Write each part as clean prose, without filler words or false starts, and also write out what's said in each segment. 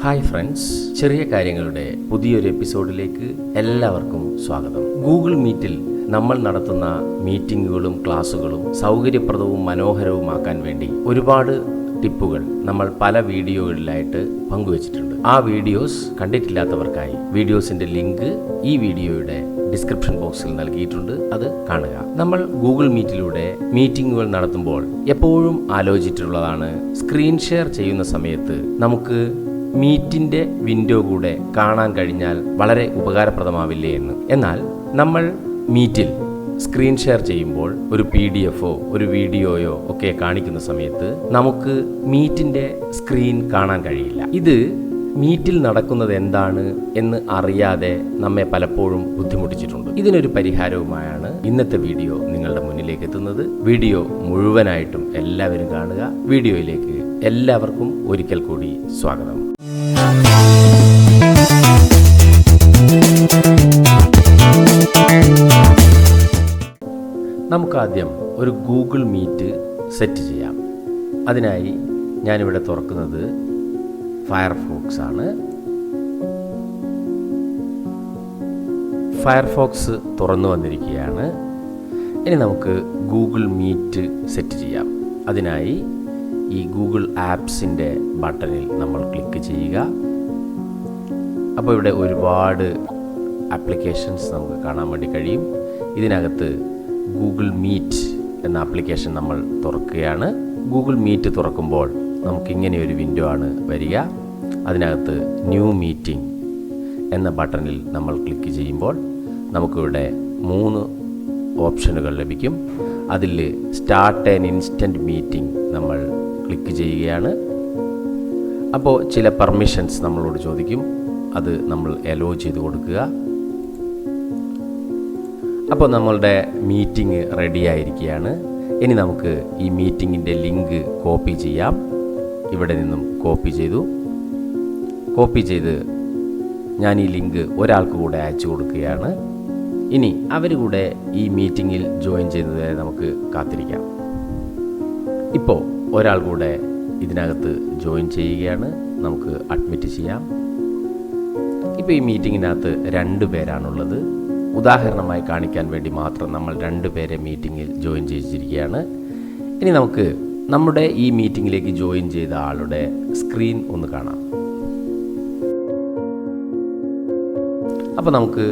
Hi friends, ചെറിയ കാര്യങ്ങളുടെ പുതിയൊരു എപ്പിസോഡിലേക്ക് എല്ലാവർക്കും സ്വാഗതം. ഗൂഗിൾ മീറ്റിൽ നമ്മൾ നടത്തുന്ന മീറ്റിങ്ങുകളും ക്ലാസ്സുകളും സൗകര്യപ്രദവും മനോഹരവുമാക്കാൻ വേണ്ടി ഒരുപാട് ടിപ്പുകൾ നമ്മൾ പല വീഡിയോകളിലായിട്ട് പങ്കുവച്ചിട്ടുണ്ട്. ആ വീഡിയോസ് കണ്ടിട്ടില്ലാത്തവർക്കായി വീഡിയോസിന്റെ ലിങ്ക് ഈ വീഡിയോയുടെ ഡിസ്ക്രിപ്ഷൻ ബോക്സിൽ നൽകിയിട്ടുണ്ട്, അത് കാണുക. നമ്മൾ ഗൂഗിൾ മീറ്റിലൂടെ മീറ്റിങ്ങുകൾ നടത്തുമ്പോൾ എപ്പോഴും ആലോചിച്ചിട്ടുള്ളതാണ്, സ്ക്രീൻ ഷെയർ ചെയ്യുന്ന സമയത്ത് നമുക്ക് മീറ്റിന്റെ വിൻഡോ കൂടെ കാണാൻ കഴിഞ്ഞാൽ വളരെ ഉപകാരപ്രദമാവില്ലേ എന്ന്. എന്നാൽ നമ്മൾ മീറ്റിൽ സ്ക്രീൻ ഷെയർ ചെയ്യുമ്പോൾ ഒരു PDF ഒരു വീഡിയോയോ ഒക്കെ കാണിക്കുന്ന സമയത്ത് നമുക്ക് മീറ്റിന്റെ സ്ക്രീൻ കാണാൻ കഴിയില്ല. ഇത് മീറ്റിൽ നടക്കുന്നത് എന്താണ് എന്ന് അറിയാതെ നമ്മെ പലപ്പോഴും ബുദ്ധിമുട്ടിച്ചിട്ടുണ്ട്. ഇതിനൊരു പരിഹാരവുമായാണ് ഇന്നത്തെ വീഡിയോ നിങ്ങളുടെ മുന്നിലേക്ക് എത്തുന്നത്. വീഡിയോ മുഴുവനായിട്ടും എല്ലാവരും കാണുക. വീഡിയോയിലേക്ക് എല്ലാവർക്കും ഒരിക്കൽ കൂടി സ്വാഗതം. നമുക്കാദ്യം ഒരു ഗൂഗിൾ മീറ്റ് സെറ്റ് ചെയ്യാം. അതിനായി ഞാനിവിടെ തുറക്കുന്നത് ഫയർഫോക്സ് ആണ്. ഫയർഫോക്സ് തുറന്നു വന്നിരിക്കുകയാണ്. ഇനി നമുക്ക് ഗൂഗിൾ മീറ്റ് സെറ്റ് ചെയ്യാം. അതിനായി ഈ ഗൂഗിൾ ആപ്സിൻ്റെ ബട്ടണിൽ നമ്മൾ ക്ലിക്ക് ചെയ്യുക. അപ്പോൾ ഇവിടെ ഒരുപാട് ആപ്ലിക്കേഷൻസ് നമുക്ക് കാണാൻ വേണ്ടി കഴിയും. ഇതിനകത്ത് ഗൂഗിൾ മീറ്റ് എന്ന ആപ്ലിക്കേഷൻ നമ്മൾ തുറക്കുകയാണ്. ഗൂഗിൾ മീറ്റ് തുറക്കുമ്പോൾ നമുക്കിങ്ങനെ ഒരു വിൻഡോ ആണ് വരിക. അതിനകത്ത് ന്യൂ മീറ്റിംഗ് എന്ന ബട്ടണിൽ നമ്മൾ ക്ലിക്ക് ചെയ്യുമ്പോൾ നമുക്കിവിടെ 3 ഓപ്ഷനുകൾ ലഭിക്കും. അതിൽ സ്റ്റാർട്ട് ആൻ ഇൻസ്റ്റൻറ്റ് മീറ്റിംഗ് നമ്മൾ ക്ലിക്ക് ചെയ്യുകയാണ്. അപ്പോൾ ചില പെർമിഷൻസ് നമ്മളോട് ചോദിക്കും, അത് നമ്മൾ അലോ ചെയ്ത് കൊടുക്കുക. അപ്പോൾ നമ്മളുടെ മീറ്റിംഗ് റെഡി ആയിരിക്കുകയാണ്. ഇനി നമുക്ക് ഈ മീറ്റിങ്ങിൻ്റെ ലിങ്ക് കോപ്പി ചെയ്യാം. ഇവിടെ നിന്നും കോപ്പി ചെയ്ത് ഞാൻ ഈ ലിങ്ക് ഒരാൾക്ക് കൂടെ അയച്ചു കൊടുക്കുകയാണ്. ഇനി അവർ കൂടെ ഈ മീറ്റിങ്ങിൽ ജോയിൻ ചെയ്യുന്നതുവരെ നമുക്ക് കാത്തിരിക്കാം. ഇപ്പോൾ ഒരാൾ കൂടെ ഇതിനകത്ത് ജോയിൻ ചെയ്യുകയാണ്. നമുക്ക് അഡ്മിറ്റ് ചെയ്യാം. ഇപ്പോൾ ഈ മീറ്റിങ്ങിനകത്ത് 2 പേരാണുള്ളത്. ഉദാഹരണമായി കാണിക്കാൻ വേണ്ടി മാത്രം നമ്മൾ 2 പേരെ മീറ്റിങ്ങിൽ ജോയിൻ ചെയ്തിരിക്കുകയാണ്. ഇനി നമുക്ക് നമ്മുടെ ഈ മീറ്റിങ്ങിലേക്ക് ജോയിൻ ചെയ്ത ആളുടെ സ്ക്രീൻ ഒന്ന് കാണാം. അപ്പോൾ നമുക്ക്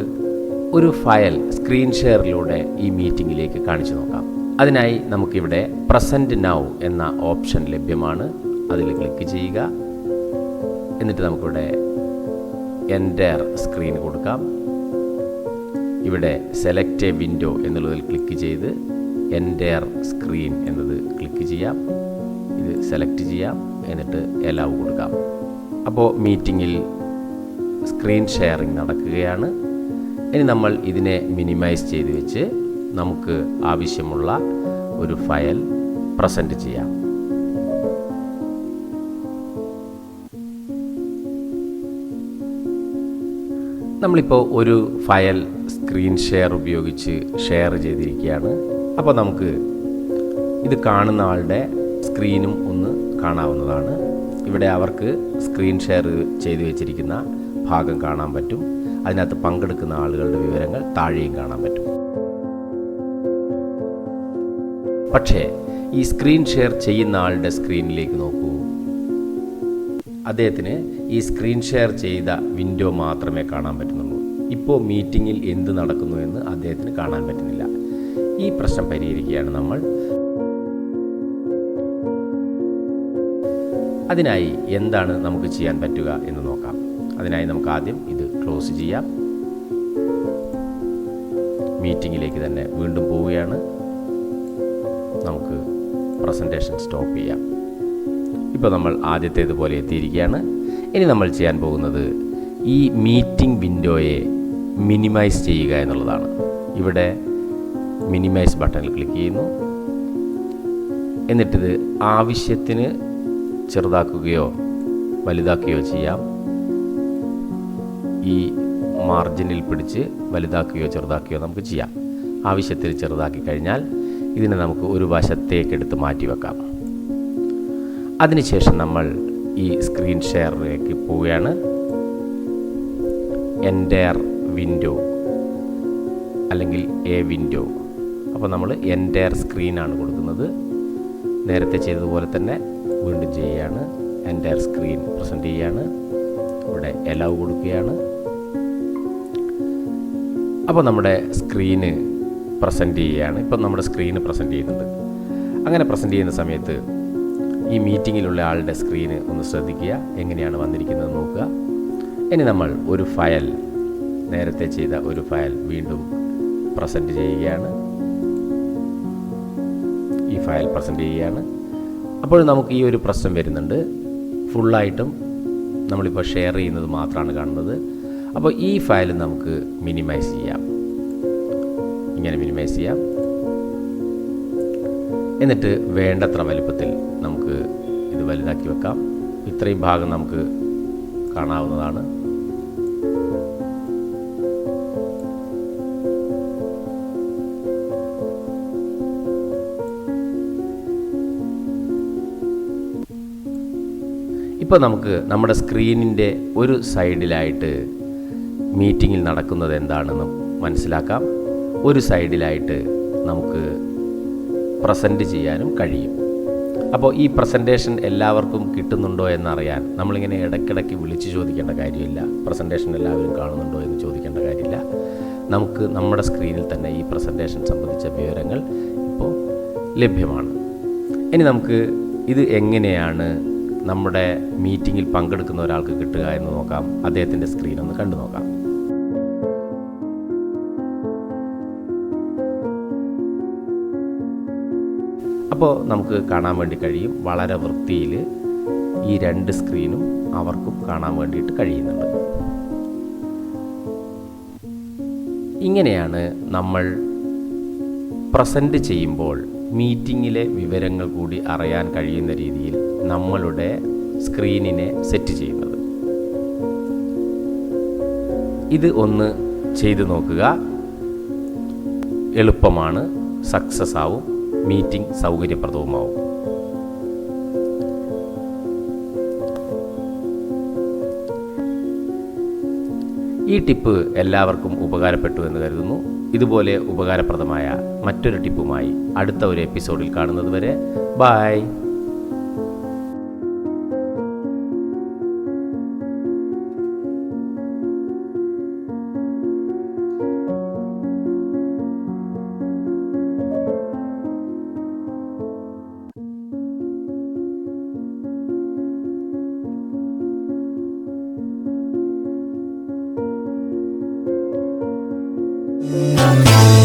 ഒരു ഫയൽ സ്ക്രീൻ ഷെയറിലൂടെ ഈ മീറ്റിങ്ങിലേക്ക് കാണിച്ചു നോക്കാം. അതിനായി നമുക്കിവിടെ പ്രസൻറ്റ് നൗ എന്ന ഓപ്ഷൻ ലഭ്യമാണ്. അതിൽ ക്ലിക്ക് ചെയ്യുക. എന്നിട്ട് നമുക്കിവിടെ എൻ്റർ സ്ക്രീൻ കൊടുക്കാം. ഇവിടെ സെലക്ട് എ വിൻഡോ എന്നുള്ളതിൽ ക്ലിക്ക് ചെയ്ത് എൻ്റർ സ്ക്രീൻ എന്നത് ക്ലിക്ക് ചെയ്യാം. ഇത് സെലക്ട് ചെയ്യാം. എന്നിട്ട് അലൗ കൊടുക്കാം. അപ്പോൾ മീറ്റിങ്ങിൽ സ്ക്രീൻ ഷെയറിംഗ് നടക്കുകയാണ്. ഇനി നമ്മൾ ഇതിനെ മിനിമൈസ് ചെയ്ത് വെച്ച് നമുക്ക് ആവശ്യമുള്ള ഒരു ഫയൽ പ്രസൻറ്റ് ചെയ്യാം. നമ്മളിപ്പോൾ ഒരു ഫയൽ സ്ക്രീൻ ഷെയർ ഉപയോഗിച്ച് ഷെയർ ചെയ്തിരിക്കുകയാണ്. അപ്പോൾ നമുക്ക് ഇത് കാണുന്ന ആളുടെ സ്ക്രീനും ഒന്ന് കാണാവുന്നതാണ്. ഇവിടെ അവർക്ക് സ്ക്രീൻ ഷെയർ ചെയ്ത് വെച്ചിരിക്കുന്ന ഭാഗം കാണാൻ പറ്റും. അതിനകത്ത് പങ്കെടുക്കുന്ന ആളുകളുടെ വിവരങ്ങൾ താഴെയും കാണാൻ പറ്റും. പക്ഷേ ഈ സ്ക്രീൻ ഷെയർ ചെയ്യുന്ന ആളുടെ സ്ക്രീനിലേക്ക് നോക്കൂ. അദ്ദേഹത്തിന് ഈ സ്ക്രീൻ ഷെയർ ചെയ്ത വിൻഡോ മാത്രമേ കാണാൻ പറ്റുന്നുള്ളൂ. ഇപ്പോൾ മീറ്റിങ്ങിൽ എന്ത് നടക്കുന്നു എന്ന് അദ്ദേഹത്തിന് കാണാൻ പറ്റുന്നില്ല. ഈ പ്രശ്നം പരിഹരിക്കുകയാണ് നമ്മൾ. അതിനായി എന്താണ് നമുക്ക് ചെയ്യാൻ പറ്റുക എന്ന് നോക്കാം. അതിനായി നമുക്ക് ആദ്യം ഇത് ക്ലോസ് ചെയ്യാം. മീറ്റിങ്ങിലേക്ക് തന്നെ വീണ്ടും പോവുകയാണ്. നമുക്ക് പ്രസൻറ്റേഷൻ സ്റ്റോപ്പ് ചെയ്യാം. ഇപ്പോൾ നമ്മൾ ആദ്യത്തേതുപോലെ എത്തിയിരിക്കുകയാണ്. ഇനി നമ്മൾ ചെയ്യാൻ പോകുന്നത് ഈ മീറ്റിംഗ് വിൻഡോയെ മിനിമൈസ് ചെയ്യുക എന്നുള്ളതാണ്. ഇവിടെ മിനിമൈസ് ബട്ടണിൽ ക്ലിക്ക് ചെയ്യുന്നു. എന്നിട്ടിത് ആവശ്യത്തിന് ചെറുതാക്കുകയോ വലുതാക്കുകയോ ചെയ്യാം. ഈ മാർജിനിൽ പിടിച്ച് വലുതാക്കുകയോ ചെറുതാക്കുകയോ നമുക്ക് ചെയ്യാം. ആവശ്യത്തിന് ചെറുതാക്കി കഴിഞ്ഞാൽ ഇതിനെ നമുക്ക് ഒരു വശത്തേക്കെടുത്ത് മാറ്റി വെക്കാം. അതിനുശേഷം നമ്മൾ ഈ സ്ക്രീൻ ഷെയറിലേക്ക് പോവുകയാണ്. എൻ്റയർ വിൻഡോ അല്ലെങ്കിൽ എ വിൻഡോ. അപ്പോൾ നമ്മൾ എൻ്റയർ സ്ക്രീനാണ് കൊടുക്കുന്നത്. നേരത്തെ ചെയ്തതുപോലെ തന്നെ വീണ്ടും ചെയ്യുകയാണ്. എൻ്റയർ സ്ക്രീൻ പ്രസൻറ്റ് ചെയ്യുകയാണ്. ഇവിടെ എലൗ കൊടുക്കുകയാണ്. അപ്പോൾ നമ്മുടെ സ്ക്രീന് പ്രസൻറ്റ് ചെയ്യുകയാണ്. ഇപ്പം നമ്മുടെ സ്ക്രീന് പ്രസൻറ്റ് ചെയ്യുന്നുണ്ട്. അങ്ങനെ പ്രസൻറ്റ് ചെയ്യുന്ന സമയത്ത് ഈ മീറ്റിങ്ങിലുള്ള ആളുടെ സ്ക്രീന് ഒന്ന് ശ്രദ്ധിക്കുക, എങ്ങനെയാണ് വന്നിരിക്കുന്നത് നോക്കുക. ഇനി നമ്മൾ ഒരു ഫയൽ, നേരത്തെ ചെയ്ത ഒരു ഫയൽ വീണ്ടും പ്രസൻറ്റ് ചെയ്യുകയാണ്. ഈ ഫയൽ പ്രസൻറ്റ് ചെയ്യുകയാണ്. അപ്പോൾ നമുക്ക് ഈ ഒരു പ്രശ്നം വരുന്നുണ്ട്. ഫുള്ളായിട്ടും നമ്മളിപ്പോൾ ഷെയർ ചെയ്യുന്നത് മാത്രമാണ് കാണുന്നത്. അപ്പോൾ ഈ ഫയൽ നമുക്ക് മിനിമൈസ് ചെയ്യാം. ഇങ്ങനെ മിനിമൈസ് ചെയ്യാം. എന്നിട്ട് വേണ്ടത്ര വലുപ്പത്തിൽ നമുക്ക് ഇത് വലുതാക്കി വെക്കാം. ഇത്രയും ഭാഗം നമുക്ക് കാണാവുന്നതാണ്. ഇപ്പോൾ നമുക്ക് നമ്മുടെ സ്ക്രീനിൻ്റെ ഒരു സൈഡിലായിട്ട് മീറ്റിങ്ങിൽ നടക്കുന്നത് എന്താണെന്ന് മനസ്സിലാക്കാം. ഒരു സൈഡിലായിട്ട് നമുക്ക് പ്രസൻറ്റ് ചെയ്യാനും കഴിയും. അപ്പോൾ ഈ പ്രസൻറ്റേഷൻ എല്ലാവർക്കും കിട്ടുന്നുണ്ടോ എന്നറിയാൻ നമ്മളിങ്ങനെ ഇടയ്ക്കിടയ്ക്ക് വിളിച്ച് ചോദിക്കേണ്ട കാര്യമില്ല. പ്രസൻറ്റേഷൻ എല്ലാവരും കാണുന്നുണ്ടോ എന്ന് ചോദിക്കേണ്ട കാര്യമില്ല. നമുക്ക് നമ്മുടെ സ്ക്രീനിൽ തന്നെ ഈ പ്രസൻറ്റേഷൻ സംബന്ധിച്ച വിവരങ്ങൾ ഇപ്പോൾ ലഭ്യമാണ്. ഇനി നമുക്ക് ഇത് എങ്ങനെയാണ് നമ്മുടെ മീറ്റിങ്ങിൽ പങ്കെടുക്കുന്ന ഒരാൾക്ക് കിട്ടുക എന്ന് നോക്കാം. അദ്ദേഹത്തിൻ്റെ സ്ക്രീൻ ഒന്ന് കണ്ടു നോക്കാം. അപ്പോൾ നമുക്ക് കാണാൻ വേണ്ടി കഴിയും. വളരെ വൃത്തിയിൽ ഈ രണ്ട് സ്ക്രീനും അവർക്കും കാണാൻ വേണ്ടിയിട്ട് കഴിയുന്നുണ്ട്. ഇങ്ങനെയാണ് നമ്മൾ പ്രസൻറ്റ് ചെയ്യുമ്പോൾ മീറ്റിങ്ങിലെ വിവരങ്ങൾ കൂടി അറിയാൻ കഴിയുന്ന രീതിയിൽ നമ്മളുടെ സ്ക്രീനിനെ സെറ്റ് ചെയ്യുന്നത്. ഇത് ഒന്ന് ചെയ്തു നോക്കുക. എളുപ്പമാണ്, സക്സസ് ആവും, മീറ്റിംഗ് സൗകര്യപ്രദവുമാവും. ഈ ടിപ്പ് എല്ലാവർക്കും ഉപകാരപ്പെട്ടു എന്ന് കരുതുന്നു. ഇതുപോലെ ഉപകാരപ്രദമായ മറ്റൊരു ടിപ്പുമായി അടുത്ത ഒരു എപ്പിസോഡിൽ കാണുന്നത് വരെ ബൈ. Okay.